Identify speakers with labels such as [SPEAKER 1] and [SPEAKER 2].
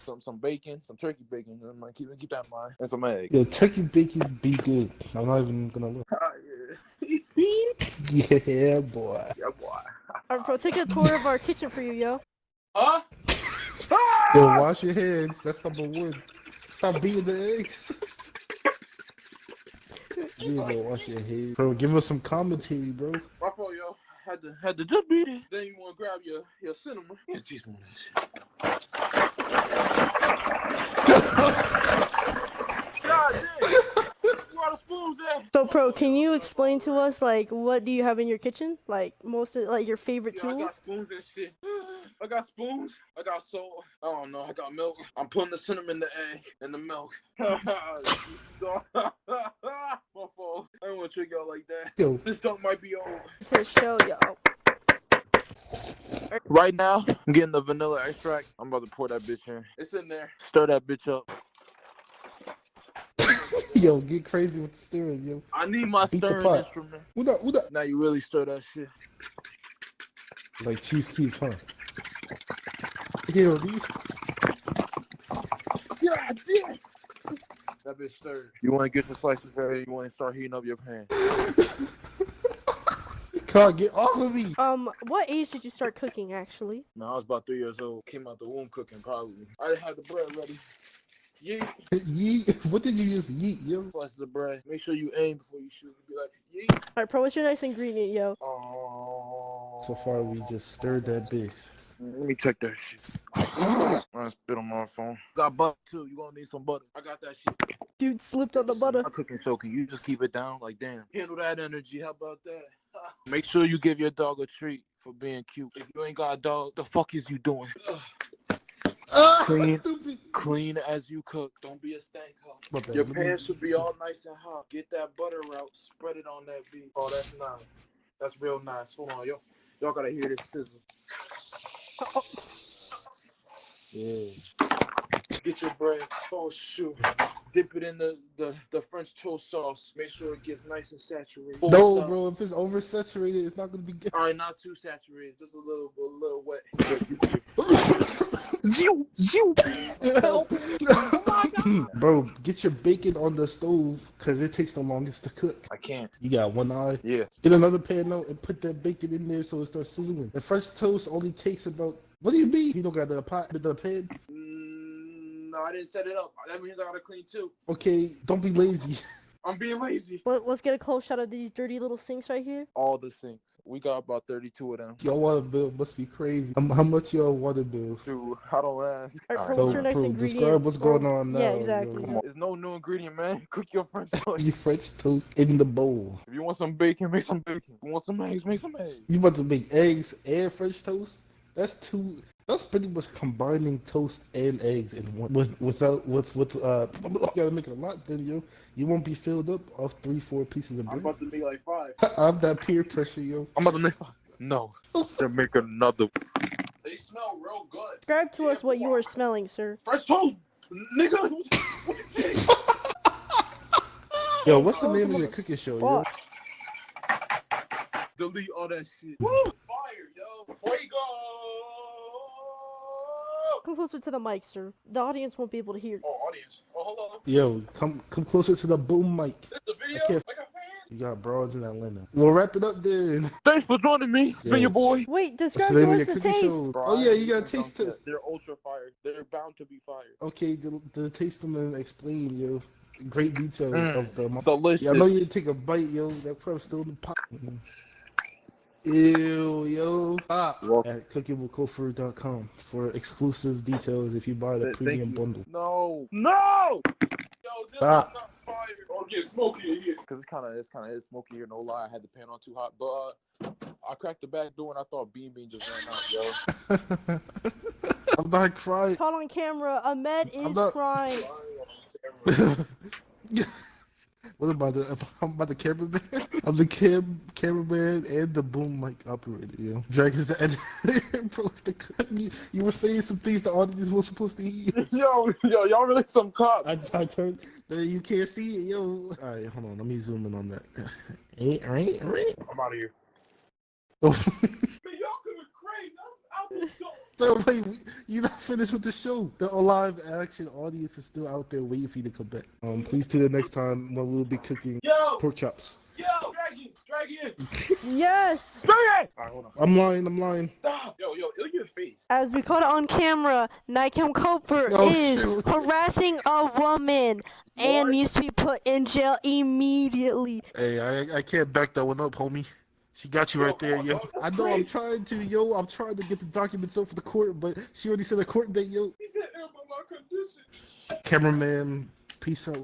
[SPEAKER 1] some bacon, some turkey bacon. I'm like, keep that in mind, and some eggs.
[SPEAKER 2] Yeah, turkey bacon be good. I'm not even gonna look. Yeah, boy.
[SPEAKER 1] Yeah, boy.
[SPEAKER 3] Alright, bro, take a tour of our kitchen for you, yo.
[SPEAKER 1] Huh?
[SPEAKER 2] Yo, wash your hands. That's number one. Stop beating the eggs. You go wash your hands. Bro, give us some commentary, bro.
[SPEAKER 1] My fault, yo. Had to just beat it. Then you want to grab your cinnamon. Yeah, teaspoon of that shit. God damn. Where the spoons at?
[SPEAKER 3] So, pro, can you explain to us, like, what do you have in your kitchen? Like, most of, like, your favorite
[SPEAKER 1] I got
[SPEAKER 3] tools?
[SPEAKER 1] spoons and shit. I got spoons. I got salt. I don't know. I got milk. I'm putting the cinnamon, the egg, and the milk. My fault. I don't want to trick y'all like that.
[SPEAKER 2] Yo.
[SPEAKER 1] This dunk might be over.
[SPEAKER 3] To the show, yo.
[SPEAKER 1] Right now, I'm getting the vanilla extract. I'm about to pour that bitch in. It's in there. Stir that bitch up.
[SPEAKER 2] Yo, get crazy with the stirring, yo.
[SPEAKER 1] I need my
[SPEAKER 2] Beat the
[SPEAKER 1] stirring
[SPEAKER 2] pot.
[SPEAKER 1] instrument.
[SPEAKER 2] What up, what up?
[SPEAKER 1] Now you really stir that shit.
[SPEAKER 2] Like cheese cubes, huh? Yo, these.
[SPEAKER 1] Yeah, damn. That bitch stirred. You want to get your slices ready? You want to start heating up your pan?
[SPEAKER 2] Can't get off of me.
[SPEAKER 3] What age did you start cooking, actually?
[SPEAKER 1] No, I was about 3 years old. Came out the womb cooking, probably. I didn't have the bread ready. Yeet.
[SPEAKER 2] Yeet. What did you just yeet, yo?
[SPEAKER 1] Slices of bread. Make sure you aim before you shoot. Be like, yeet.
[SPEAKER 3] Alright, pro, what's your next ingredient, yo?
[SPEAKER 2] So far, we just stirred that bitch.
[SPEAKER 1] Let me check that shit. I spit on my phone. Got butter too. You gonna need some butter. I got that shit.
[SPEAKER 3] Dude slipped on the butter.
[SPEAKER 1] My cooking show. Can you just keep it down? Like, damn. Handle that energy. How about that? Make sure you give your dog a treat for being cute. If you ain't got a dog, the fuck is you doing? Clean as you cook. Don't be a stank hoe. Your pan should be all nice and hot. Get that butter out. Spread it on that beef. Oh, that's nice. That's real nice. Hold on, y'all gotta hear this sizzle. Yeah. Get your bread. Oh shoot. Dip it in the French toast sauce. Make sure it gets nice and saturated.
[SPEAKER 2] No, bro. If it's oversaturated, it's not gonna be good.
[SPEAKER 1] All right, not too saturated. Just a little wet.
[SPEAKER 2] Bro, get your bacon on the stove because it takes the longest to cook.
[SPEAKER 1] I can't.
[SPEAKER 2] You got one eye?
[SPEAKER 1] Yeah.
[SPEAKER 2] Get another pan out and put that bacon in there so it starts sizzling. The French toast only takes about... What do you mean? You don't got the pot, the pan?
[SPEAKER 1] No, I didn't set it up. That means I gotta clean too.
[SPEAKER 2] Okay, don't be lazy.
[SPEAKER 1] I'm being lazy.
[SPEAKER 3] Let's get a close shot of these dirty little sinks right here.
[SPEAKER 1] All the sinks. We got about 32 of them.
[SPEAKER 2] Your water bill must be crazy. How much your water bill?
[SPEAKER 1] Dude, I don't ask.
[SPEAKER 3] Alright, pro, what's your next ingredient?
[SPEAKER 2] Describe what's going on now.
[SPEAKER 3] Yeah, exactly.
[SPEAKER 2] Yo.
[SPEAKER 1] There's no new ingredient, man. Cook your French toast.
[SPEAKER 2] Your French toast in the bowl.
[SPEAKER 1] If you want some bacon, make some bacon. If you want some eggs, make some eggs.
[SPEAKER 2] You about to make eggs and French toast? That's pretty much combining toast and eggs in one. You gotta make a lot then, yo. You won't be filled up off 3-4 pieces of bread.
[SPEAKER 1] I'm about to make like 5.
[SPEAKER 2] I'm that peer pressure, yo.
[SPEAKER 1] I'm about to make 5. No. To make another. They smell real good.
[SPEAKER 3] Describe to us what you are smelling, sir.
[SPEAKER 1] French toast, nigga.
[SPEAKER 2] Yo, what's the name of your cooking show, yo?
[SPEAKER 1] Delete all that shit. Woo! Fire, yo. Fuego!
[SPEAKER 3] Come closer to the mic, sir. The audience won't be able to hear.
[SPEAKER 1] Oh, audience. Oh, hold on.
[SPEAKER 2] Yo, come closer to the boom mic.
[SPEAKER 1] This the video? I got fans?
[SPEAKER 2] You got broads in Atlanta. We'll wrap it up then.
[SPEAKER 1] Thanks for joining me. It's been your boy.
[SPEAKER 3] Wait,
[SPEAKER 2] What's
[SPEAKER 3] describe
[SPEAKER 2] the name
[SPEAKER 3] to
[SPEAKER 2] of
[SPEAKER 3] us
[SPEAKER 2] your
[SPEAKER 3] the
[SPEAKER 2] cooking
[SPEAKER 3] taste.
[SPEAKER 2] show? Oh yeah, you gotta taste it.
[SPEAKER 1] They're ultra fire. They're bound to be fire.
[SPEAKER 2] Okay, the taste them and explain, yo. Great detail of the...
[SPEAKER 1] Delicious.
[SPEAKER 2] Yeah, I know you didn't take a bite, yo. That crab's still in the pot. Ew, yo. At cookingwithcofer.com for exclusive details if you buy the premium bundle.
[SPEAKER 1] No. No! Yo, this is not fire. Oh, it's smoky in here. Because it's kind of smoky here, no lie. I had the pan on too hot. But I cracked the back door and I thought Bean just ran out, yo.
[SPEAKER 2] I'm not crying.
[SPEAKER 3] Caught on camera, Ahmed is crying.
[SPEAKER 2] What about the cameraman? I'm the cameraman and the boom mic operator, yo. Drag his editor. You were saying some things the audience was supposed to hear.
[SPEAKER 1] Yo, y'all really some cops.
[SPEAKER 2] I turned. You can't see it, yo. All right, hold on. Let me zoom in on that. All right.
[SPEAKER 1] I'm out of here.
[SPEAKER 2] Oh.
[SPEAKER 1] Man, y'all could be crazy. I'm
[SPEAKER 2] So wait, you not finished with the show. The live action audience is still out there waiting for you to come back. Please tune in next time when we'll be cooking pork chops.
[SPEAKER 1] Yo, Dragon.
[SPEAKER 3] Yes.
[SPEAKER 1] Dragon. All right, hold on.
[SPEAKER 2] I'm lying.
[SPEAKER 1] Stop. Yo, ill your face.
[SPEAKER 3] As we caught it on camera, Nightcam COFER
[SPEAKER 2] Oh,
[SPEAKER 3] is
[SPEAKER 2] shoot.
[SPEAKER 3] harassing a woman and needs to be put in jail immediately.
[SPEAKER 2] Hey, I can't back that one up, homie. She got you right there, yo. I know I'm trying to, yo. I'm trying to get the documents up for the court, but she already said a court date, yo.
[SPEAKER 1] He said, "Amber, my condition."
[SPEAKER 2] Cameraman, peace out.